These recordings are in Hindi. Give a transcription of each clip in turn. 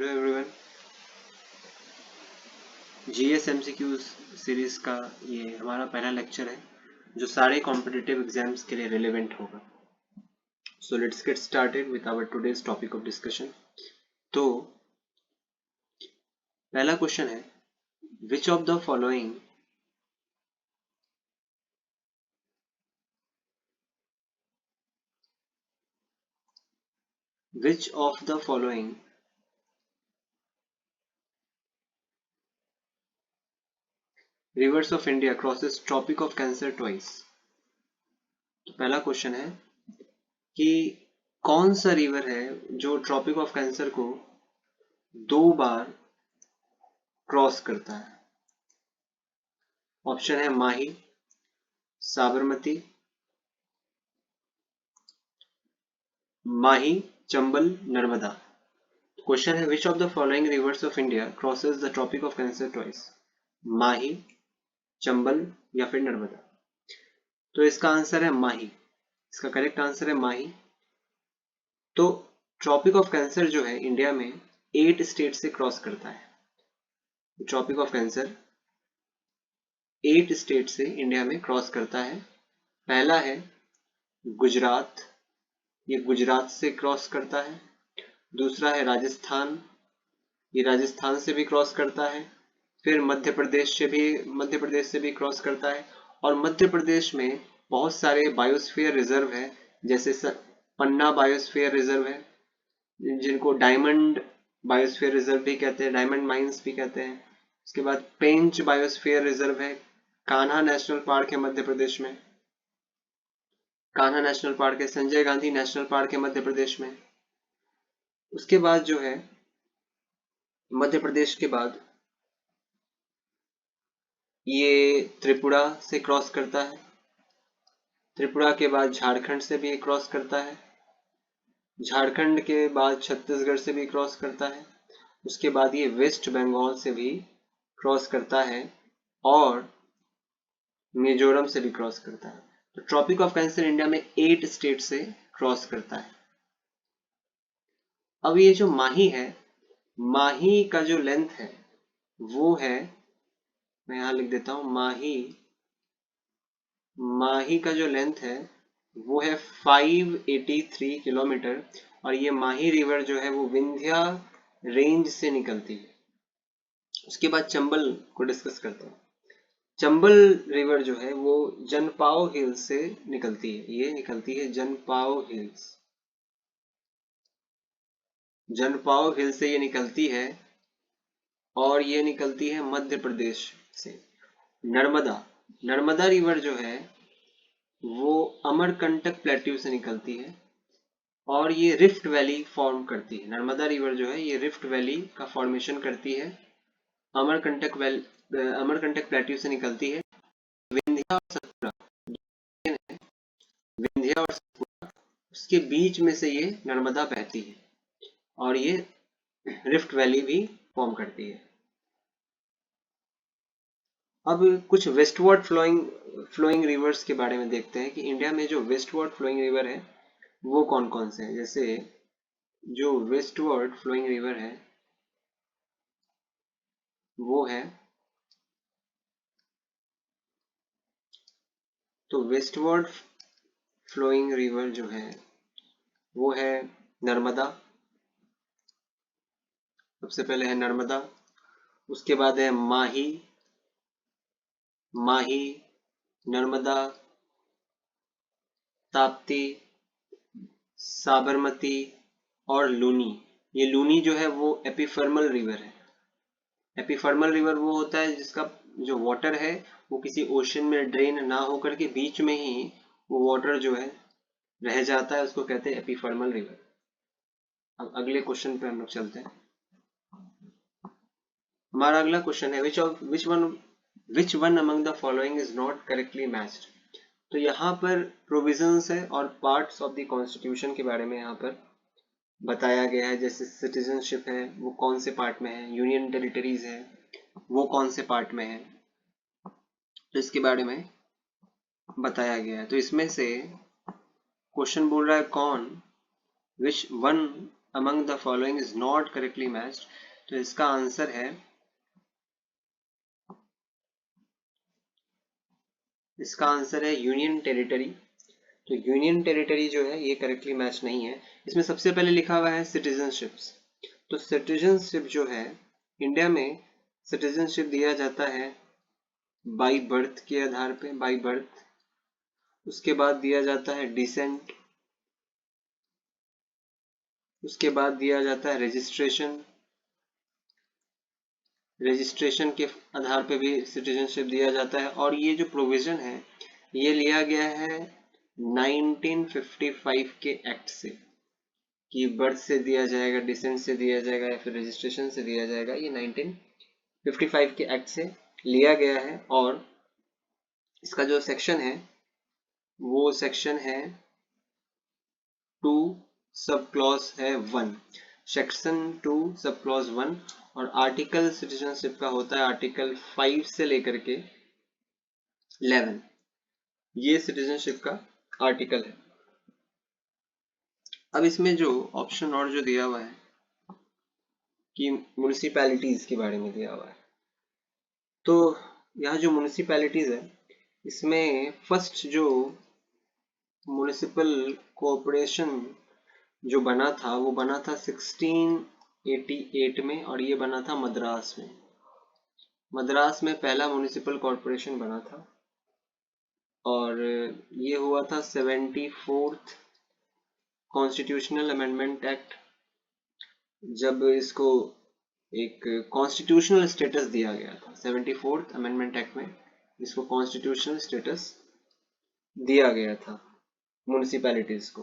Hello everyone, GS MCQs series का ये हमारा पहला लेक्चर है जो सारे कॉम्पिटिटिव एग्जाम्स के लिए रिलेवेंट होगा। So let's get started with our today's topic of discussion. तो पहला क्वेश्चन है, which of the following rivers of India crosses Tropic of cancer twice. तो पहला क्वेश्चन है कि कौन सा रिवर है जो ट्रॉपिक ऑफ कैंसर को 2 बार क्रॉस करता है। ऑप्शन है माही, साबरमती, माही, चंबल, नर्मदा। क्वेश्चन है, which of the following rivers of India crosses the tropic of cancer twice. Mahi, Chambal या फिर नर्मदा। तो इसका आंसर है माही। इसका करेक्ट आंसर है माही। तो ट्रॉपिक ऑफ कैंसर जो है इंडिया में 8 स्टेट से क्रॉस करता है। ट्रॉपिक ऑफ कैंसर 8 स्टेट से इंडिया में क्रॉस करता है। पहला है गुजरात, ये गुजरात से क्रॉस करता है। दूसरा है राजस्थान, ये राजस्थान से भी क्रॉस करता है। फिर मध्य प्रदेश से भी क्रॉस करता है। और मध्य प्रदेश में बहुत सारे बायोस्फीयर रिजर्व है, जैसे पन्ना बायोस्फीयर रिजर्व है, जिनको डायमंड बायोस्फीयर रिजर्व भी कहते हैं, डायमंड माइंस भी कहते हैं। उसके बाद पेंच बायोस्फीयर रिजर्व है, कान्हा नेशनल पार्क है मध्य प्रदेश में, कान्हा नेशनल पार्क है, संजय गांधी नेशनल पार्क है मध्य प्रदेश में। उसके बाद जो है मध्य प्रदेश के बाद ये त्रिपुरा से क्रॉस करता है। त्रिपुरा के बाद झारखंड से भी क्रॉस करता है। झारखंड के बाद छत्तीसगढ़ से भी क्रॉस करता है। उसके बाद ये वेस्ट बंगाल से भी क्रॉस करता है और मिजोरम से भी क्रॉस करता है। तो ट्रॉपिक ऑफ कैंसर इंडिया में 8 स्टेट से क्रॉस करता है। अब ये जो माही है, माही का जो लेंथ है वो है, मैं यहां लिख देता हूं, माही का जो लेंथ है वो है 583 किलोमीटर। और ये माही रिवर जो है वो विंध्या रेंज से निकलती है। उसके बाद चंबल को डिस्कस करते हैं। चंबल रिवर जो है वो जनपाओ हिल्स से निकलती है। ये निकलती है जनपाओ हिल्स से ये निकलती है और ये निकलती है मध्य प्रदेश से। नर्मदा रिवर जो है वो अमरकंटक प्लेट्यू से निकलती है और ये रिफ्ट वैली फॉर्म करती है। नर्मदा रिवर जो है ये रिफ्ट वैली का फॉर्मेशन करती है, अमरकंटक प्लेट्यू से निकलती है। विंध्या और सतपुड़ा उसके बीच में से ये नर्मदा बहती है और ये रिफ्ट वैली भी फॉर्म करती है। अब कुछ वेस्टवर्ड फ्लोइंग रिवर्स के बारे में देखते हैं कि इंडिया में जो वेस्टवर्ड फ्लोइंग रिवर है वो कौन कौन से हैं। जैसे जो वेस्टवर्ड फ्लोइंग रिवर है वो है, तो वेस्टवर्ड फ्लोइंग रिवर जो है वो है नर्मदा। सबसे पहले है नर्मदा, उसके बाद है माही, नर्मदा, ताप्ती, साबरमती और लूनी। ये लूनी जो है वो एपिफर्मल रिवर है। एपिफर्मल रिवर वो होता है जिसका जो वाटर है वो किसी ओशन में ड्रेन ना होकर के बीच में ही वो वाटर जो है रह जाता है, उसको कहते हैं एपिफर्मल रिवर। अब अगले क्वेश्चन पे हम लोग चलते हैं। हमारा अगला क्वेश्चन है, which one among the following is not correctly matched. तो यहाँ पर प्रोविजंस है और पार्ट्स ऑफ द कॉन्स्टिट्यूशन के बारे में यहाँ पर बताया गया है। जैसे सिटीजनशिप है वो कौन से पार्ट में है, यूनियन टेरिटरीज है वो कौन से पार्ट में है, तो इसके बारे में बताया गया है। तो इसमें से क्वेश्चन बोल रहा है कौन, which one among the following is not correctly matched, तो इसका आंसर है यूनियन टेरिटरी। तो यूनियन टेरिटरी जो है ये करेक्टली मैच नहीं है। इसमें सबसे पहले लिखा हुआ है सिटीजनशिप्स। तो सिटीजनशिप जो है इंडिया में सिटीजनशिप दिया जाता है बाय बर्थ के आधार पे, बाय बर्थ। उसके बाद दिया जाता है डिसेंट, उसके बाद दिया जाता है रजिस्ट्रेशन, रजिस्ट्रेशन के आधार पे भी सिटीजनशिप दिया जाता है। और ये जो प्रोविजन है ये लिया गया है 1955 के एक्ट से कि बर्थ से दिया जाएगा, डिसेंट से दिया जाएगा या फिर रजिस्ट्रेशन से दिया जाएगा। ये 1955 के एक्ट से लिया गया है। और इसका जो सेक्शन है वो सेक्शन है 2 सब क्लॉज है 1, सेक्शन 2 सब क्लॉज 1। और आर्टिकल सिटीजनशिप का होता है आर्टिकल 5 से लेकर के 11, ये सिटीजनशिप का आर्टिकल है। अब इसमें जो ऑप्शन और जो दिया हुआ है कि म्युनिसिपैलिटीज के बारे में दिया हुआ है, तो यहाँ जो म्युनिसिपैलिटीज है इसमें फर्स्ट जो म्युनिसिपल कॉर्पोरेशन जो बना था वो बना था 1688 में, और ये बना था मद्रास में। मद्रास में पहला म्युनिसिपल कॉर्पोरेशन बना था और ये हुआ था 74th कॉन्स्टिट्यूशनल अमेंडमेंट एक्ट, जब इसको एक कॉन्स्टिट्यूशनल स्टेटस दिया गया था। 74th अमेंडमेंट एक्ट में इसको कॉन्स्टिट्यूशनल स्टेटस दिया गया था म्युनिसिपैलिटीज को।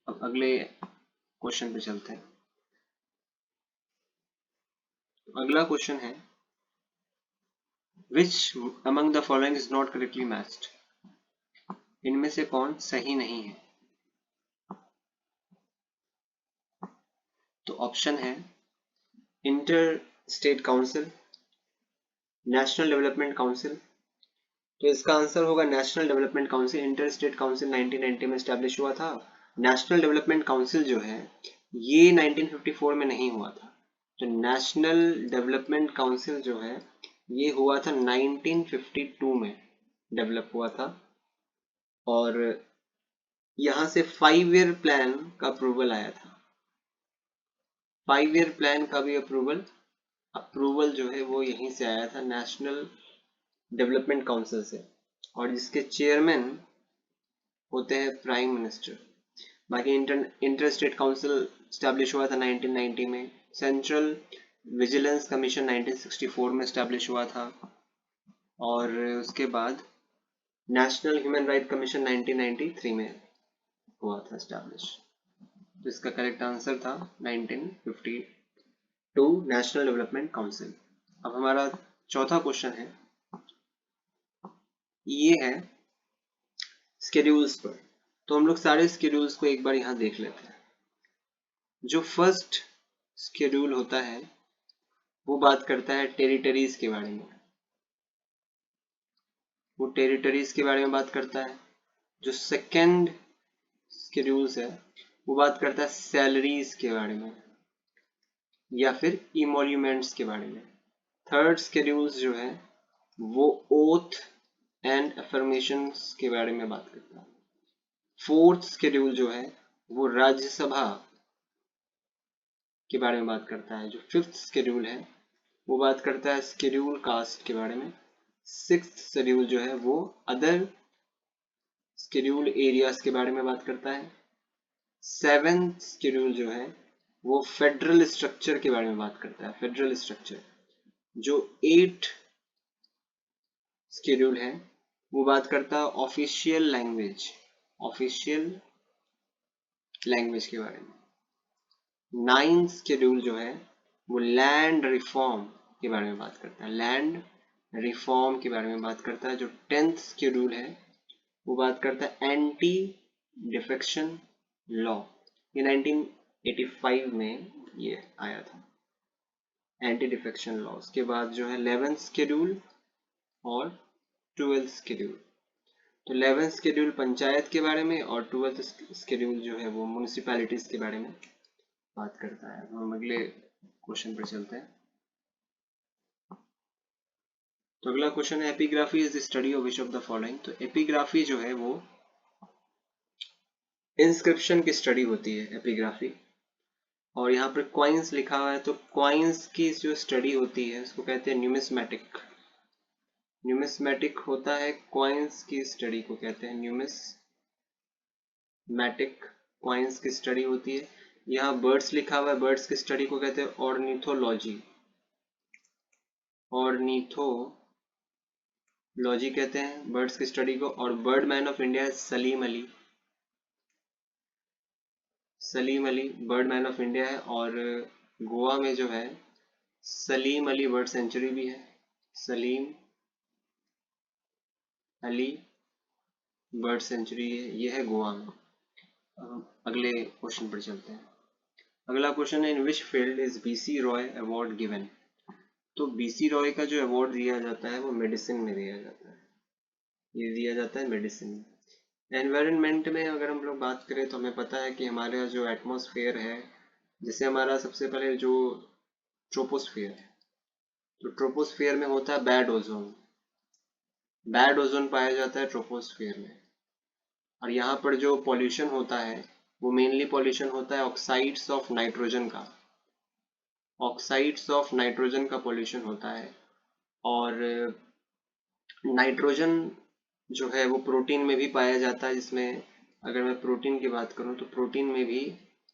अब अगले क्वेश्चन पे चलते हैं। अगला क्वेश्चन है Which among the following is not correctly matched? इनमें से कौन सही नहीं है? तो ऑप्शन है inter state council, national development council. तो इसका आंसर होगा national development council. Inter state council 1990 में स्टैब्लिश हुआ था। नेशनल डेवलपमेंट काउंसिल जो है ये 1954 में नहीं हुआ था। तो नेशनल डेवलपमेंट काउंसिल जो है ये हुआ था 1952 में डेवलप हुआ था। और यहाँ से 5 ईयर प्लान का अप्रूवल आया था। 5 ईयर प्लान का भी अप्रूवल जो है वो यहीं से आया था, नेशनल डेवलपमेंट काउंसिल से। और जिसके चेयरमैन होते हैं प्राइम मिनिस्टर। बाकी इंटर स्टेट काउंसिल स्टैब्लिश हुआ था 1990 में। सेंट्रल विजिलेंस कमीशन 1964 में स्टैब्लिश हुआ था। और उसके बाद नेशनल ह्यूमन राइट कमीशन 1993 में हुआ था स्टैब्लिश। तो इसका करेक्ट आंसर था 1952 नेशनल डेवलपमेंट काउंसिल। अब हमारा चौथा क्वेश्चन है, ये है स्केड्यूल्स पर। तो हम लोग सारे स्केड्यूल्स को एक बार यहाँ देख लेते हैं। जो फर्स्ट स्केड्यूल होता है वो बात करता है टेरिटरीज के बारे में, वो टेरिटरीज के बारे में बात करता है। जो सेकंड स्केड्यूल्स है वो बात करता है सैलरीज के बारे में या फिर इमोल्यूमेंट्स के बारे में। थर्ड स्केड्यूल्स जो है वो ओथ एंड अफर्मेशंस के बारे में बात करता है। फोर्थ स्केड्यूल जो है वो राज्यसभा के बारे में बात करता है। जो फिफ्थ स्केड्यूल है वो बात करता है स्केड्यूल कास्ट के बारे में। सिक्स्थ शेड्यूल जो है वो अदर स्केड्यूल एरियाज के बारे में बात करता है। सेवेंथ शेड्यूल जो है वो फेडरल स्ट्रक्चर के बारे में बात करता है, फेडरल स्ट्रक्चर। जो एट शेड्यूल है वो बात करता है ऑफिशियल लैंग्वेज के बारे में। नाइन्थ शेड्यूल जो है वो लैंड रिफॉर्म के बारे में बात करता है, लैंड रिफॉर्म के बारे में बात करता है। जो 10th शेड्यूल है वो बात करता है एंटी डिफेक्शन लॉ। ये 1985 में ये आया था, एंटी डिफेक्शन लॉ। उसके बाद जो है 11th शेड्यूल और 12th शेड्यूल। तो 11th शेड्यूल पंचायत के बारे में और 12th शेड्यूल जो है वो म्यूनिसिपैलिटीज के बारे में बात करता है। हम अगले क्वेश्चन पर चलते हैं। तो अगला क्वेश्चन है epigraphy is the study of which of the following. तो एपिग्राफी जो है वो इंस्क्रिप्शन की स्टडी होती है एपिग्राफी। और यहाँ पर क्वाइंस लिखा हुआ है, तो क्वाइंस की जो स्टडी होती है उसको कहते हैं न्यूमिस्मेटिक। न्यूमिस्मेटिक होता है क्वाइंस की स्टडी को कहते हैं न्यूमिस्मेटिक। क्वाइंस की स्टडी होती है। यहाँ बर्ड्स लिखा हुआ है, बर्ड्स की स्टडी को कहते हैं ऑर्निथोलॉजी। ऑर्निथोलॉजी कहते हैं बर्ड्स की स्टडी को। और बर्ड मैन ऑफ इंडिया है Salim Ali. Salim Ali bird man of India है। और गोवा में जो है सलीम अली बर्ड सेंचुरी भी है। सलीम अली बर्ड सेंचुरी है, ये है गोवा में। अगले क्वेश्चन पर चलते हैं। अगला क्वेश्चन है in which field is BC Roy award given. तो बीसी रॉय का जो अवार्ड दिया जाता है वो मेडिसिन में दिया जाता है। ये दिया जाता है मेडिसिन में। एनवायरनमेंट में अगर हम लोग बात करें तो हमें पता है कि हमारा जो एटमॉस्फेयर है, जैसे हमारा सबसे पहले जो ट्रोपोस्फियर है, तो ट्रोपोस्फियर में होता है बैड ओजोन। बैड ओजोन पाया जाता है ट्रोपोस्फियर में। और यहाँ पर जो पॉल्यूशन होता है वो मेनली पॉल्यूशन होता है ऑक्साइड्स ऑफ नाइट्रोजन का। ऑक्साइड्स ऑफ नाइट्रोजन का पॉल्यूशन होता है। और नाइट्रोजन जो है वो प्रोटीन में भी पाया जाता है, जिसमें अगर मैं प्रोटीन की बात करूं तो प्रोटीन में भी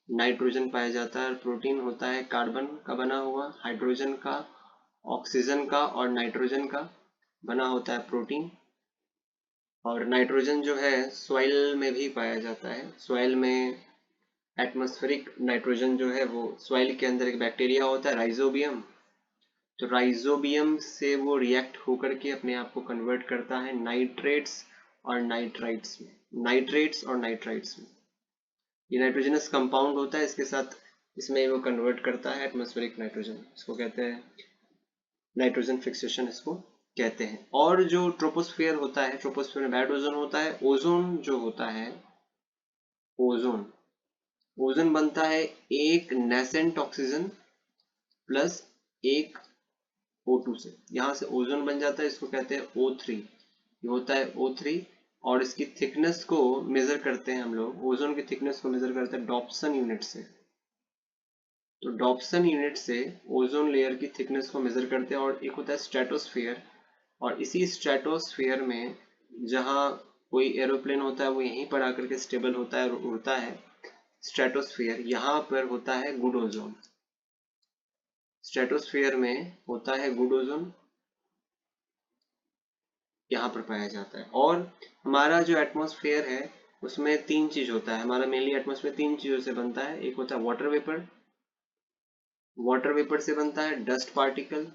नाइट्रोजन पाया जाता है। और प्रोटीन होता है कार्बन का बना हुआ, हाइड्रोजन का, ऑक्सीजन का और नाइट्रोजन का बना होता है प्रोटीन। और नाइट्रोजन जो है सॉइल में भी पाया जाता है। सॉइल में एटमॉस्फेरिक नाइट्रोजन जो है वो सॉइल के अंदर एक बैक्टीरिया होता है राइजोबियम। तो राइजोबियम से वो रिएक्ट होकर के अपने आप को कन्वर्ट करता है नाइट्रेट्स और नाइट्राइट्स में। नाइट्रेट्स और नाइट्राइट्स में ये नाइट्रोजनस कंपाउंड होता है, इसके साथ इसमें वो कन्वर्ट करता है एटमॉस्फेरिक नाइट्रोजन। इसको कहते हैं नाइट्रोजन फिक्सेशन इसको कहते हैं। और जो ट्रोपोस्फियर होता है, ट्रोपोस्फियर में बैड ओजोन होता है। ओजोन जो होता है, ओजोन ओजोन बनता है एक नेसेंट ऑक्सीजन प्लस एक O2 से। यहाँ से ओजोन बन जाता है, इसको कहते हैं O3। ये होता है O3। और इसकी थिकनेस को मेजर करते हैं हम लोग, ओजोन की थिकनेस को मेजर करते हैं डॉप्सन यूनिट से। तो डॉप्सन यूनिट से ओजोन लेयर की थिकनेस को मेजर करते हैं। और एक होता है स्ट्रेटोस्फियर। और इसी स्ट्रेटोस्फियर में जहाँ कोई एरोप्लेन होता है वो यहीं पर आकर के स्टेबल होता है और उड़ता है। स्ट्रेटोस्फियर यहाँ पर होता है गुड ओजोन। स्ट्रेटोस्फियर में होता है गुड ओजोन, यहाँ पर पाया जाता है। और हमारा जो एटमॉस्फेयर है उसमें तीन चीज होता है। हमारा मेनली एटमॉस्फेयर तीन चीजों से बनता है। एक होता है वाटर वेपर, वाटर वेपर से बनता है डस्ट पार्टिकल,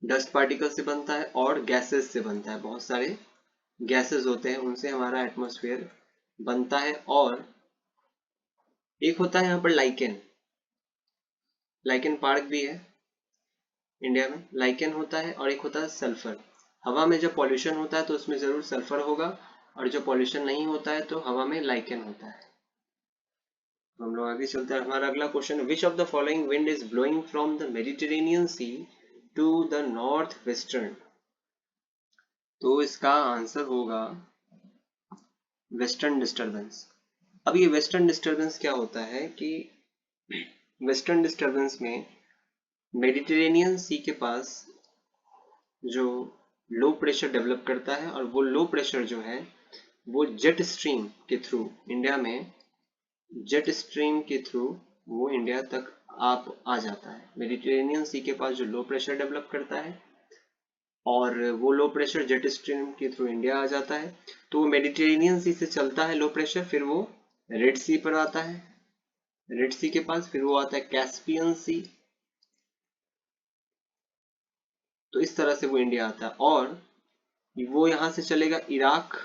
डस्ट पार्टिकल से बनता है और गैसेस से बनता है। बहुत सारे गैसेस होते हैं, उनसे हमारा एटमॉस्फेयर बनता है। और एक होता है यहाँ पर लाइकेन, लाइकेन पार्क भी है इंडिया में, लाइकेन होता है। और एक होता है सल्फर। हवा में जब पॉल्यूशन होता है तो उसमें जरूर सल्फर होगा, और जो पॉल्यूशन नहीं होता है तो हवा में लाइकेन होता है। हम लोग आगे चलते हैं। हमारा अगला question, which of the following wind is blowing from the Mediterranean sea to the north western. तो इसका आंसर होगा वेस्टर्न डिस्टर्बेंस। अब ये वेस्टर्न डिस्टर्बेंस क्या होता है कि वेस्टर्न डिस्टर्बेंस में मेडिटेरेनियन सी के पास जो लो प्रेशर डेवलप करता है, और वो लो प्रेशर जो है वो जेट स्ट्रीम के थ्रू इंडिया में, जेट स्ट्रीम के थ्रू वो इंडिया तक आप आ जाता है। मेडिटेरेनियन सी के पास जो लो प्रेशर डेवलप करता है और वो लो प्रेशर जेट स्ट्रीम के थ्रू इंडिया आ जाता है। तो मेडिटेरेनियन सी से चलता है लो प्रेशर, फिर वो रेड सी पर आता है, रेड सी के पास फिर वो आता है कैस्पियन सी। तो इस तरह से वो इंडिया आता है। और वो यहां से चलेगा इराक,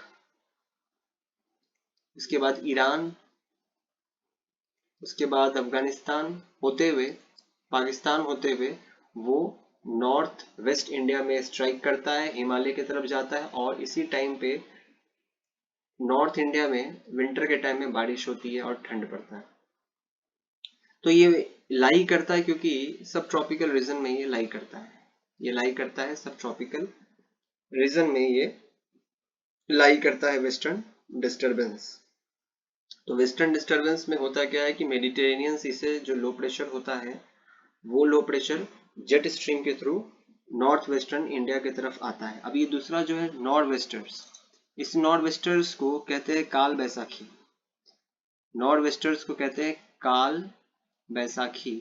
उसके बाद ईरान, उसके बाद अफगानिस्तान होते हुए, पाकिस्तान होते हुए वो नॉर्थ वेस्ट इंडिया में स्ट्राइक करता है, हिमालय की तरफ जाता है, और इसी टाइम पे नॉर्थ इंडिया में विंटर के टाइम में बारिश होती है और ठंड पड़ता है। तो ये लाई करता है क्योंकि सब ट्रॉपिकल रीजन में ये लाई करता है, ये लाई करता है सब ट्रॉपिकल रीजन में ये लाई करता है वेस्टर्न डिस्टरबेंस। तो वेस्टर्न डिस्टरबेंस में होता क्या है कि मेडिटेरेनियन सी से जो लो प्रेशर होता है वो लो प्रेशर जेट स्ट्रीम के थ्रू नॉर्थ वेस्टर्न इंडिया की तरफ आता है। अब ये दूसरा जो है नॉर्थ वेस्टर्स, इस नॉर्थ वेस्टर्स को कहते हैं काल बैसाखी। नॉर्थ वेस्टर्स को कहते हैं काल बैसाखी,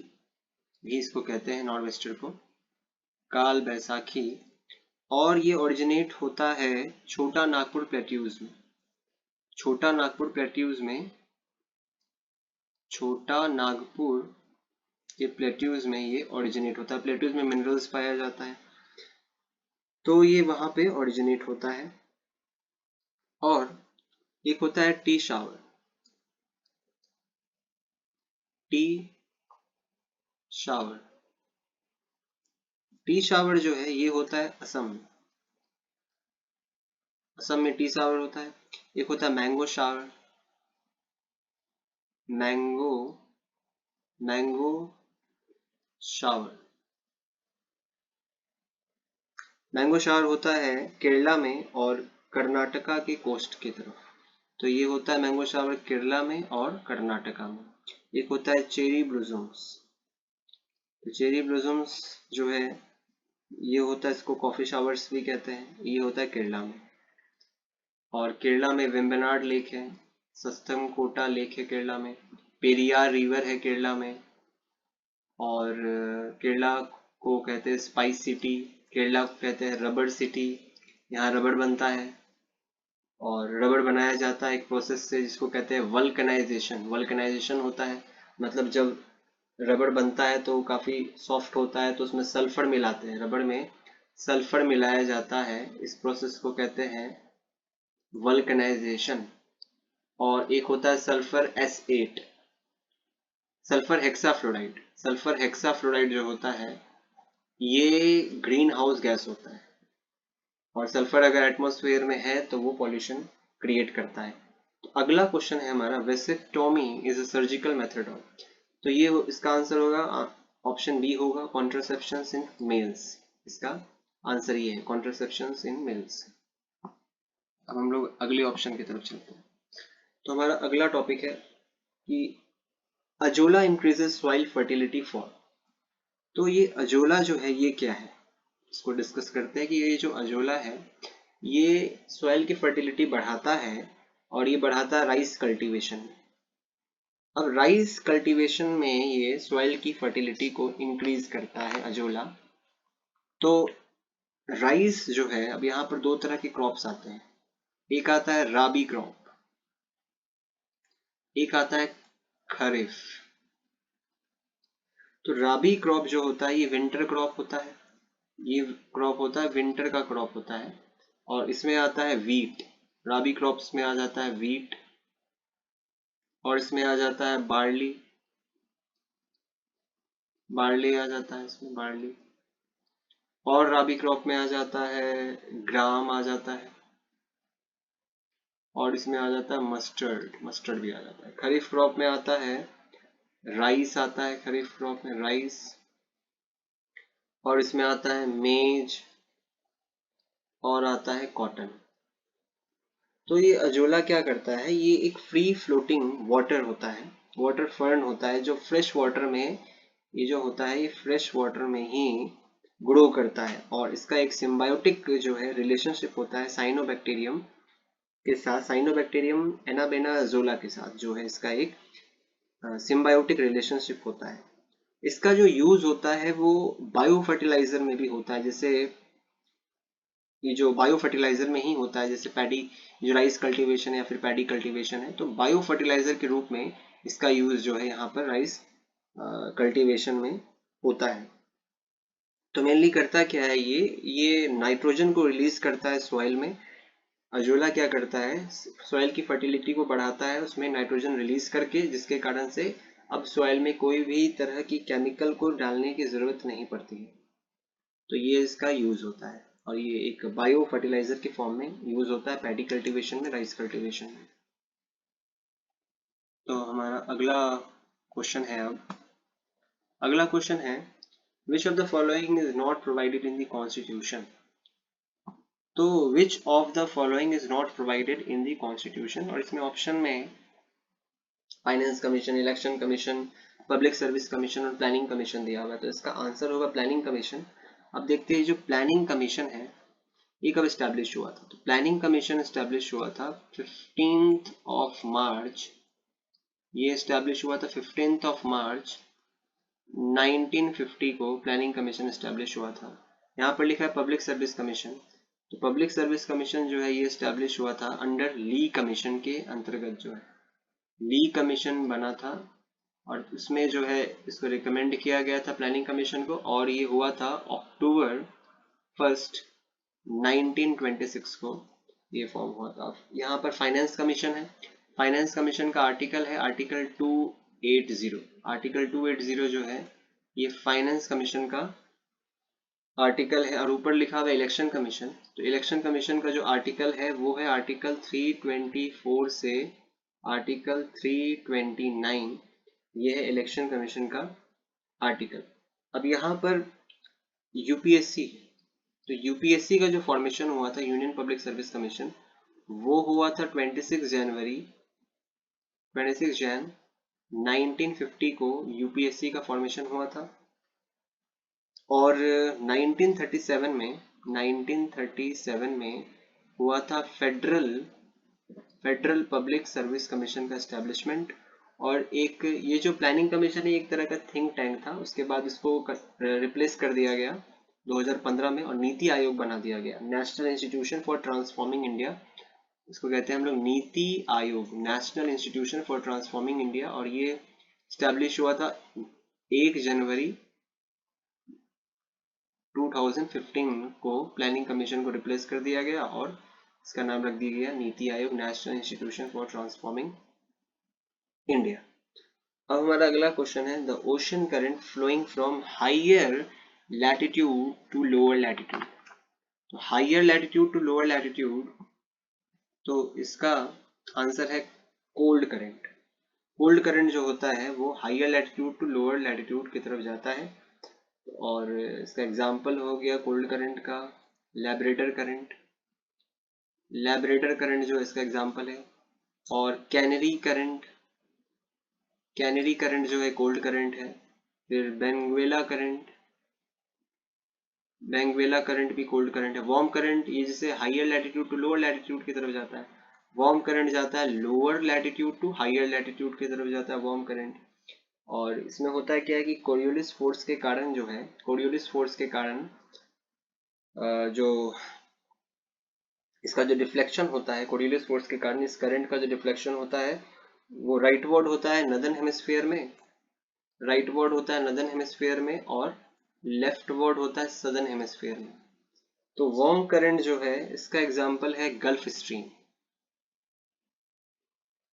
भी इसको कहते हैं नॉर्थ वेस्टर को काल बैसाखी। और ये ओरिजिनेट होता है छोटा नागपुर प्लेट्यूज में। छोटा नागपुर प्लेट्यूज में, छोटा नागपुर के प्लेट्यूज में ये ओरिजिनेट होता है। प्लेट्यूज में मिनरल्स पाया जाता है, तो ये वहां पे ओरिजिनेट होता है। और एक होता है T shower. T shower, T shower जो है ये होता है असम में। असम में टी शावर होता है। एक होता है mango shower. Mango, mango shower, mango shower होता है केरला में और कर्नाटका के कोस्ट की तरफ। तो ये होता है मैंगो शावर केरला में और कर्नाटका में। एक होता है चेरी ब्लॉसम्स। तो चेरी ब्लॉसम्स जो है ये होता है, इसको कॉफी शावर्स भी कहते हैं, ये होता है केरला में। और केरला में वेम्बनाड लेक है, सस्तम कोटा लेक है केरला में, पेरियार रिवर है केरला में। और केरला को कहते हैं स्पाइस सिटी, केरला को कहते हैं रबड़ सिटी, यहाँ रबड़ बनता है। और रबड़ बनाया जाता है एक प्रोसेस से जिसको कहते हैं वल्कनाइजेशन। वल्कनाइजेशन होता है मतलब जब रबड़ बनता है तो काफी सॉफ्ट होता है, तो उसमें सल्फर मिलाते हैं, रबड़ में सल्फर मिलाया जाता है, इस प्रोसेस को कहते हैं वल्कनाइजेशन। और एक होता है sulphur S8, sulphur hexafluoride. Sulphur hexafluoride जो होता है ये ग्रीन हाउस गैस होता है, और सल्फर अगर एटमॉस्फेयर में है तो वो पॉल्यूशन क्रिएट करता है। तो अगला क्वेश्चन है हमारा, vasectomy is a surgical method of. तो ये इसका आंसर होगा ऑप्शन बी होगा, कॉन्ट्रासेप्शंस इन मेल्स। इसका आंसर ये है, कॉन्ट्रासेप्शंस इन मेल्स। अब हम लोग अगले ऑप्शन की तरफ चलते हैं। तो हमारा अगला टॉपिक है कि azolla increases soil fertility for. तो ये अजोला जो है ये क्या है, इसको डिस्कस करते हैं कि ये जो अजोला है ये सॉइल की फर्टिलिटी बढ़ाता है, और ये बढ़ाता है राइस कल्टीवेशन में। अब राइस कल्टीवेशन में ये सॉइल की फर्टिलिटी को इंक्रीज करता है अजोला। तो राइस जो है, अब यहाँ पर दो तरह के क्रॉप्स आते हैं, एक आता है राबी क्रॉप, एक आता है खरीफ। तो राबी क्रॉप जो होता है ये विंटर क्रॉप होता है, ये क्रॉप होता है विंटर का क्रॉप होता है। और इसमें आता है वीट, राबी क्रॉप्स में आ जाता है वीट, और इसमें आ जाता है बार्ली, बार्ली आ जाता है इसमें बार्ली। और राबी क्रॉप में आ जाता है ग्राम आ जाता है, और इसमें आ जाता है मस्टर्ड, मस्टर्ड भी आ जाता है। खरीफ क्रॉप में आता है राइस, आता है खरीफ क्रॉप में राइस, और इसमें आता है मेज, और आता है कॉटन। तो ये अजोला क्या करता है, ये एक फ्री फ्लोटिंग वाटर होता है, वाटर फर्न होता है जो फ्रेश वाटर में, ये जो होता है ये फ्रेश वाटर में ही ग्रो करता है। और इसका एक सिम्बायोटिक जो है रिलेशनशिप होता है साइनोबैक्टीरियम के साथ, साइनोबैक्टीरियम एनाबेनाजोला के साथ जो है इसका एक सिम्बायोटिक रिलेशनशिप होता है। इसका जो यूज होता है वो बायो फर्टिलाइजर में भी होता है, जैसे ये जो बायो फर्टिलाइजर में ही होता है, जैसे पैडी जो राइस कल्टीवेशन या फिर पैडी कल्टीवेशन है, तो बायो फर्टिलाइजर के रूप में इसका यूज जो है यहाँ पर राइस कल्टीवेशन में होता है। तो मेनली करता क्या है, ये नाइट्रोजन को रिलीज करता है सॉइल में। अजोला क्या करता है, सॉइल की फर्टिलिटी को बढ़ाता है उसमें नाइट्रोजन रिलीज करके, जिसके कारण से अब सॉइल में कोई भी तरह की केमिकल को डालने की जरूरत नहीं पड़ती है। तो ये इसका यूज होता है और ये एक बायो फर्टिलाइजर के फॉर्म में यूज होता है पैडी कल्टीवेशन में, राइस कल्टीवेशन में। तो हमारा अगला क्वेश्चन है, अब अगला क्वेश्चन है which of the following is not provided in the constitution. तो which of the following is not provided in the constitution, और इसमें ऑप्शन में finance commission, election commission, public service commission और प्लानिंग कमीशन दिया हुआ है। तो इसका आंसर होगा प्लानिंग कमीशन। अब देखते हैं जो प्लानिंग कमीशन है ये कब स्टैब्लिश हुआ था। तो प्लानिंग कमीशन स्टैब्लिश हुआ था 15th ऑफ मार्च, ये स्टैब्लिश हुआ था 15th ऑफ मार्च 1950 को प्लानिंग कमीशन स्टैब्लिश हुआ था। यहाँ पर लिखा है पब्लिक सर्विस कमीशन, तो पब्लिक सर्विस कमीशन जो है ये स्टैब्लिश हुआ था अंडर ली कमीशन के अंतर्गत, जो है ली कमीशन बना था और उसमें जो है इसको रिकमेंड किया गया था प्लानिंग कमीशन को, और ये हुआ था अक्टूबर 1 1926 को ये फॉर्म हुआ था। यहाँ पर फाइनेंस कमीशन है, फाइनेंस कमीशन का आर्टिकल है आर्टिकल 280। आर्टिकल 280 जो है ये फाइनेंस कमीशन का आर्टिकल है, और ऊपर लिखा हुआ है इलेक्शन कमीशन। तो इलेक्शन कमीशन का जो आर्टिकल है वो है आर्टिकल 324 से आर्टिकल 329, ये है इलेक्शन कमीशन का आर्टिकल। अब यहाँ पर यूपीएससी, तो यूपीएससी का जो फॉर्मेशन हुआ था यूनियन पब्लिक सर्विस कमीशन, वो हुआ था 26 जनवरी 1950 को यूपीएससी का फॉर्मेशन हुआ था। और 1937 में हुआ था फेडरल पब्लिक सर्विस कमीशन का एस्टेब्लिशमेंट। और एक ये जो प्लानिंग कमीशन है एक तरह का थिंक टैंक था, उसके बाद इसको रिप्लेस कर दिया गया 2015 में और नीति आयोग बना दिया गया, national institution for transforming India, इसको कहते हैं हम लोग नीति Aayog, national institution for transforming India. और ये स्टैब्लिश हुआ था 1 जनवरी 2015 को प्लानिंग कमीशन को रिप्लेस कर दिया गया और इसका नाम रख दिया गया NITI Aayog, national institution for transforming India. अब हमारा अगला क्वेश्चन है the ocean current flowing from higher latitude to lower latitude. तो higher latitude to lower latitude, तो इसका आंसर है कोल्ड करंट। कोल्ड करंट जो होता है वो higher latitude to lower latitude की तरफ जाता है, और इसका एग्जाम्पल हो गया कोल्ड करंट का लैब्रेटर करंट, लैब्रेटर करंट जो इसका एग्जाम्पल है। और कैनरी करंट, कैनरी करंट जो है कोल्ड करंट है। फिर बेंगुएला करंट, बेंगुएला करंट भी कोल्ड करंट है। वार्म करंट ये जैसे higher latitude to lower latitude की तरफ जाता है, वार्म करंट जाता है lower latitude to higher latitude की तरफ जाता है वार्म करंट। और इसमें होता है क्या है कि कोरियोलिस फोर्स के कारण जो है, कोरियोलिस फोर्स के कारण जो इसका जो डिफ्लेक्शन होता है, कोरियोलिस फोर्स के कारण इस करंट का जो डिफ्लेक्शन होता है वो राइटवर्ड होता है नदर्न हेमिस्फीयर में, राइटवर्ड होता है नदर्न हेमिस्फीयर में, और लेफ्टवर्ड होता है सदर्न हेमिस्फीयर में। तो वार्म करंट जो है इसका एग्जांपल है gulf stream,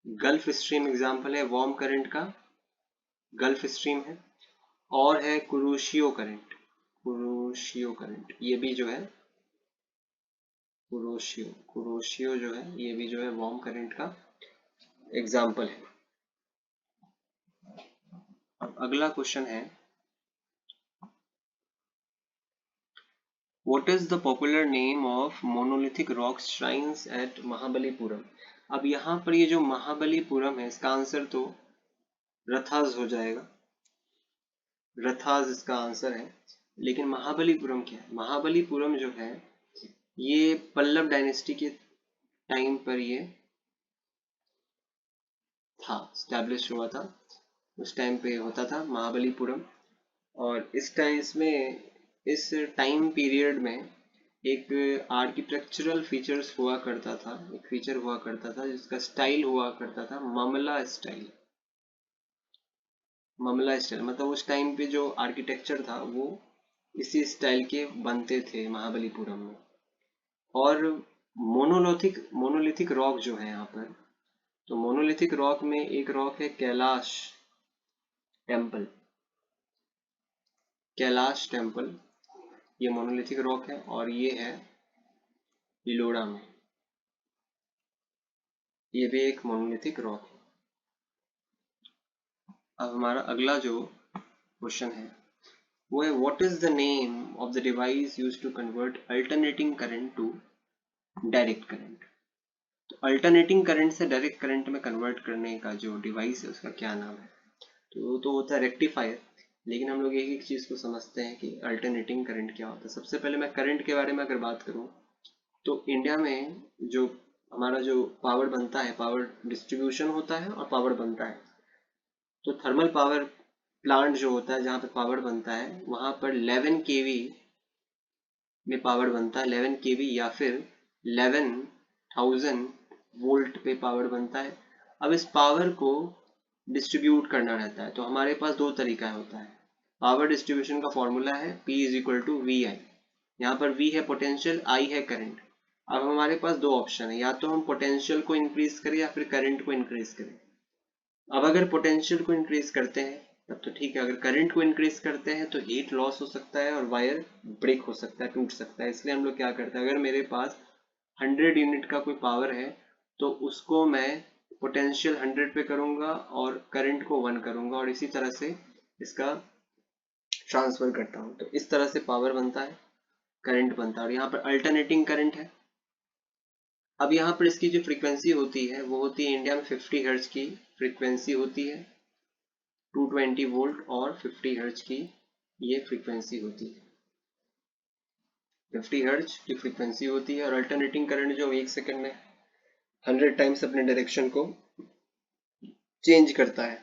gulf stream example है वार्म करंट का, गल्फ स्ट्रीम है। और है कुरोशियो करंट, कुरोशियो करंट ये भी जो है कुरोशियो, कुरोशियो जो है ये भी जो है वार्म करंट का एग्जाम्पल है। अब अगला क्वेश्चन है what is the popular name of monolithic rock shrines at Mahabalipuram. अब यहाँ पर ये जो महाबलीपुरम है इसका आंसर तो रथास हो जाएगा, रथास इसका आंसर है। लेकिन महाबलीपुरम क्या है, महाबलीपुरम जो है ये पल्लव डायनेस्टी के टाइम पर ये था, स्टैब्लिश हुआ था, उस टाइम पे होता था महाबलीपुरम। और इस टाइम इसमें इस टाइम पीरियड में एक आर्किटेक्चरल फीचर्स हुआ करता था, एक फीचर हुआ करता था जिसका स्टाइल हुआ करता था ममला स्टाइल, ममला स्टाइल मतलब उस टाइम पे जो आर्किटेक्चर था वो इसी स्टाइल के बनते थे महाबलीपुरम में। और मोनोलिथिक रॉक जो है यहाँ पर, तो मोनोलिथिक रॉक में एक रॉक है कैलाश टेम्पल, कैलाश टेम्पल। ये मोनोलिथिक रॉक है और ये है इलोरा में, ये भी एक मोनोलिथिक रॉक है। अब हमारा अगला जो क्वेश्चन है वो है what is the name of the device used to convert alternating current to direct current. तो अल्टरनेटिंग करंट से डायरेक्ट करंट में कन्वर्ट करने का जो डिवाइस है उसका क्या नाम है? तो वो तो होता है रेक्टिफायर। लेकिन हम लोग एक एक चीज को समझते हैं कि अल्टरनेटिंग करंट क्या होता है। सबसे पहले मैं करंट के बारे में अगर बात करूं तो इंडिया में जो हमारा जो पावर बनता है, पावर डिस्ट्रीब्यूशन होता है और पावर बनता है। तो थर्मल पावर प्लांट जो होता है जहाँ पे पावर बनता है वहां पर 11 केवी में पावर बनता है, 11 केवी या फिर 11,000 वोल्ट पे पावर बनता है। अब इस पावर को डिस्ट्रीब्यूट करना रहता है तो हमारे पास दो तरीका होता है। पावर डिस्ट्रीब्यूशन का फॉर्मूला है P is equal to V I. यहाँ पर V है पोटेंशियल, I है करंट। अब हमारे पास दो ऑप्शन है, या तो हम पोटेंशियल को इंक्रीज करें या फिर करंट को इंक्रीज करें। अब अगर पोटेंशियल को इंक्रीज करते हैं तब तो ठीक है, अगर करंट को इंक्रीज करते हैं तो हीट लॉस हो सकता है और वायर ब्रेक हो सकता है, टूट सकता है। इसलिए हम लोग क्या करते हैं, अगर मेरे पास 100 यूनिट का कोई पावर है तो उसको मैं पोटेंशियल 100 पे करूंगा और करंट को 1 करूंगा और इसी तरह से इसका ट्रांसफर करता हूँ। तो इस तरह से पावर बनता है, करंट बनता है। और यहाँ पर अल्टरनेटिंग करंट है। अब यहाँ पर इसकी जो फ्रीक्वेंसी होती है वो होती है इंडिया में 50 हर्ट्ज की फ्रीक्वेंसी होती है, 220 वोल्ट और 50 हर्ट्ज की ये फ्रीक्वेंसी होती है। 50 हर्ट्ज की फ्रीक्वेंसी होती है और अल्टरनेटिंग करंट जो 1 सेकंड में 100 टाइम्स अपने डायरेक्शन को चेंज करता है।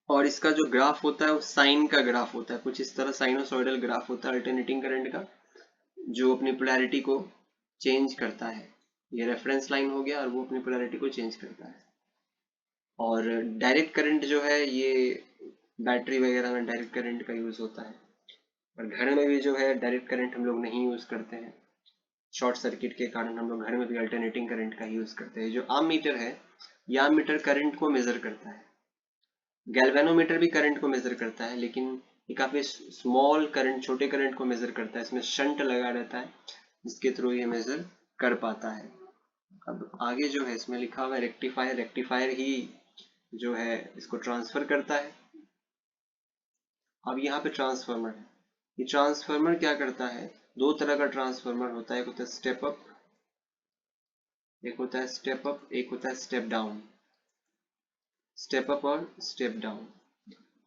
और इसका जो ग्राफ होता है वो साइन का ग्राफ होता है, कुछ इस तरह साइनोसॉइडल ग्राफ होता है अल्टरनेटिंग करंट का, जो अपनी पोलैरिटी को चेंज करता है। ये रेफरेंस लाइन हो गया और वो अपनी पोलैरिटी को चेंज करता है। और डायरेक्ट करंट जो है ये बैटरी वगैरह में डायरेक्ट करंट का यूज होता है। और घर में भी जो है डायरेक्ट करंट हम लोग नहीं यूज करते हैं, शॉर्ट सर्किट के कारण हम लोग घर में भी अल्टरनेटिंग करंट का यूज करते हैं। जो आम मीटर है, ये आम मीटर करंट को मेजर करता है। गैल्वेनोमीटर भी करंट को मेजर करता है लेकिन ये काफी स्मॉल करंट, छोटे करंट को मेजर करता है। इसमें शंट लगा रहता है जिसके थ्रू ये मेजर कर पाता है। अब आगे जो है इसमें लिखा हुआ है रेक्टिफायर। रेक्टिफायर ही जो है इसको ट्रांसफर करता है। अब यहाँ पे ट्रांसफार्मर है। ये ट्रांसफार्मर क्या करता है, दो तरह का ट्रांसफार्मर होता है, एक होता है स्टेप अप, एक होता है स्टेप अप, एक होता है स्टेप डाउन। स्टेप अप और स्टेप डाउन।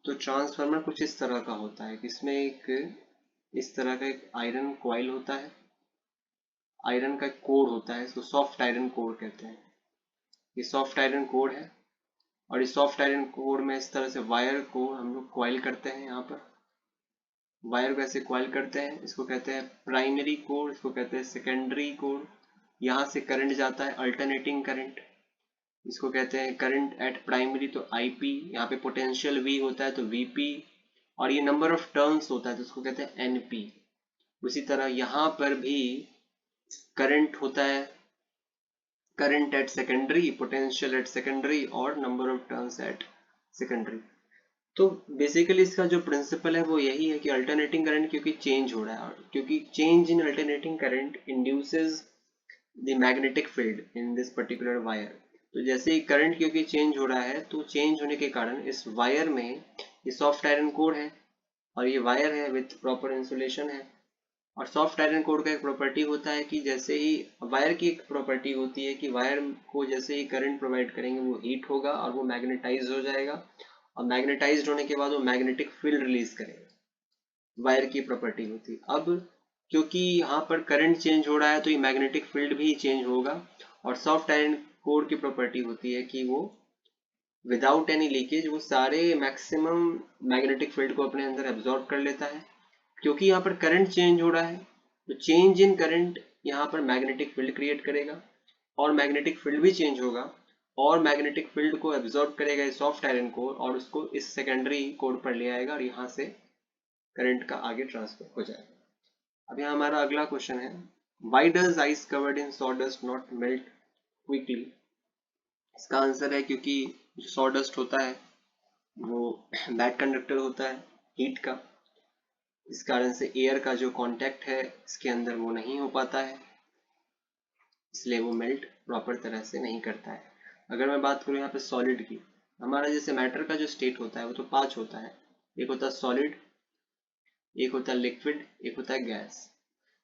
तो ट्रांसफार्मर कुछ इस तरह का होता है कि इसमें एक इस तरह का एक आयरन कॉइल होता है, आयरन का कोर होता है, इसको सॉफ्ट आयरन कोर कहते हैं। ये सॉफ्ट आयरन कोर है और इस सॉफ्ट आयरन कोर में इस तरह से वायर को हम लोग कॉइल करते हैं। यहाँ पर वायर को ऐसे कॉइल करते हैं, इसको कहते हैं प्राइमरी कोर, इसको कहते हैं सेकेंडरी कोर। यहाँ से करंट जाता है अल्टरनेटिंग करंट, इसको कहते हैं करंट एट प्राइमरी, तो आईपी। यहाँ पे पोटेंशियल वी होता है तो वीपी, और ये नंबर ऑफ टर्न्स होता है तो उसको कहते हैं एनपी। उसी तरह यहाँ पर भी करंट होता है, current at secondary, potential at secondary और number of turns at secondary. तो बेसिकली इसका जो प्रिंसिपल है वो यही है कि अल्टरनेटिंग करंट क्योंकि चेंज हो रहा है, और क्योंकि change in alternating current induces the magnetic field in this particular wire. तो जैसे ही करंट क्योंकि चेंज हो रहा है तो चेंज होने के कारण इस वायर में ये सॉफ्ट आयरन कोर है और ये वायर है विथ प्रॉपर इंसुलेशन है। और सॉफ्ट आयरन कोर का एक प्रॉपर्टी होता है कि जैसे ही वायर की एक प्रॉपर्टी होती है कि वायर को जैसे ही करंट प्रोवाइड करेंगे वो हीट होगा और वो मैग्नेटाइज हो जाएगा, और मैग्नेटाइज्ड होने के बाद वो मैग्नेटिक फील्ड रिलीज करेगा। वायर की प्रॉपर्टी होती है। अब क्योंकि यहाँ पर करंट चेंज हो रहा है तो ये मैग्नेटिक फील्ड भी चेंज होगा। और सॉफ्ट आयरन कोर की प्रॉपर्टी होती है कि वो विदाउट एनी लीकेज वो सारे मैक्सिमम मैग्नेटिक फील्ड को अपने अंदर एब्जॉर्ब कर लेता है। क्योंकि यहाँ पर करंट चेंज हो रहा है तो चेंज इन करंट यहाँ पर मैग्नेटिक फील्ड क्रिएट करेगा और मैग्नेटिक फील्ड भी चेंज होगा और मैग्नेटिक फील्ड को एब्जॉर्ब करेगा ये सॉफ्ट आयरन कोर और उसको इस सेकेंडरी कोर पर ले आएगा और यहाँ से करंट का आगे ट्रांसफर हो जाएगा। अब यहाँ हमारा अगला क्वेश्चन है, why does ice covered in sawdust not melt quickly. इसका आंसर है क्योंकि जो सॉडस्ट होता है वो बैड कंडक्टर होता है हीट का, इस कारण से एयर का जो कांटेक्ट है इसके अंदर वो नहीं हो पाता है, इसलिए वो मेल्ट प्रॉपर तरह से नहीं करता है। अगर मैं बात करूँ यहाँ पे सॉलिड की, हमारा जैसे मैटर का जो स्टेट होता है वो तो 5 होता है। एक होता है सॉलिड, एक होता है लिक्विड, एक होता है गैस।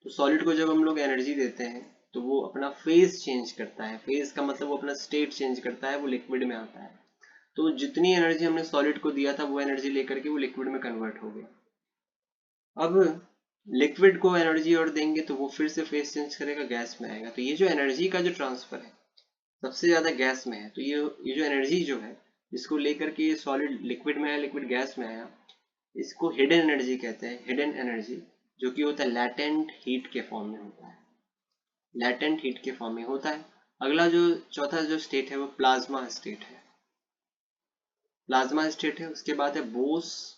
तो सॉलिड को जब हम लोग एनर्जी देते हैं तो वो अपना फेज चेंज करता है। फेज का मतलब वो अपना स्टेट चेंज करता है, वो लिक्विड में आता है। तो जितनी एनर्जी हमने सॉलिड को दिया था वो एनर्जी लेकर के वो लिक्विड में कन्वर्ट हो गया। अब लिक्विड को एनर्जी और देंगे तो वो फिर से फेज चेंज करेगा, गैस में आएगा। तो ये जो एनर्जी का जो ट्रांसफर है सबसे ज्यादा गैस में है। तो ये जो एनर्जी जो है इसको लेकर के ये सॉलिड लिक्विड में आया, लिक्विड गैस में आया, इसको हिडन एनर्जी कहते हैं। हिडन एनर्जी जो कि होता है लैटेंट हीट के फॉर्म में होता है, लैटेंट हीट के फॉर्म में होता है। अगला जो चौथा जो स्टेट है वो प्लाज्मा स्टेट है। प्लाज्मा स्टेट है, उसके बाद है बोस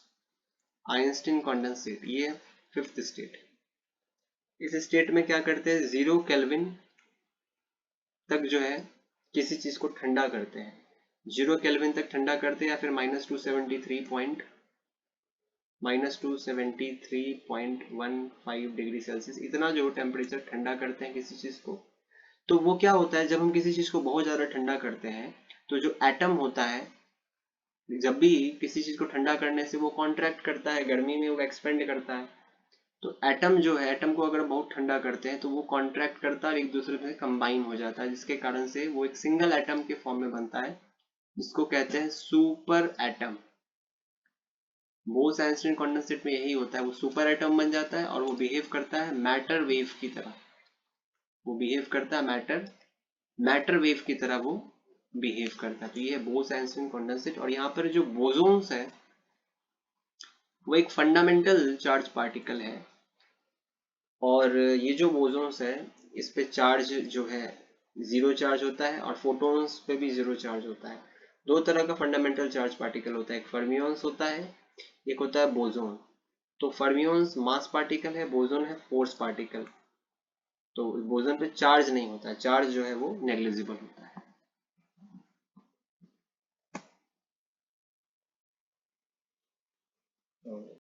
आइंस्टीन कंडेंसेट, ये फिफ्थ स्टेट है। इस स्टेट में क्या करते हैं, 0 केल्विन तक जो है किसी चीज को ठंडा करते हैं। 0 केल्विन तक ठंडा करते हैं या फिर -273.15 डिग्री सेल्सियस, इतना जो टेम्परेचर ठंडा करते हैं किसी चीज को। तो वो क्या होता है, जब हम किसी चीज को बहुत ज्यादा ठंडा करते हैं तो जो एटम होता है जब भी किसी चीज को ठंडा करने से वो कॉन्ट्रैक्ट करता है, गर्मी में वो एक्सपेंड करता है। तो एटम जो है, एटम को अगर बहुत ठंडा करते हैं तो वो कॉन्ट्रैक्ट करता है और एक दूसरे में कंबाइन हो जाता है, जिसके कारण से वो एक सिंगल एटम के फॉर्म में बनता है, जिसको कहते हैं super atom. Bose Einstein condensate में यही होता है, वो सुपर एटम बन जाता है और वो बिहेव करता है मैटर वेव की तरह। वो बिहेव करता है मैटर वेव की तरह वो बिहेव करता है। तो ये है बोस आइंस्टीन कंडेंसेट। और यहाँ पर जो बोसोन्स है वो एक फंडामेंटल चार्ज पार्टिकल है, और ये जो बोसोन्स है इस पे चार्ज जो है 0 चार्ज होता है और फोटॉन्स पे भी 0 चार्ज होता है। दो तरह का फंडामेंटल चार्ज पार्टिकल होता है, एक फर्मियंस होता है, एक होता है बोसोन। तो फर्मियंस मास पार्टिकल है, बोसोन है फोर्स पार्टिकल। तो बोसोन पे चार्ज नहीं होता है, चार्ज जो है वो नेग्लिजिबल होता है।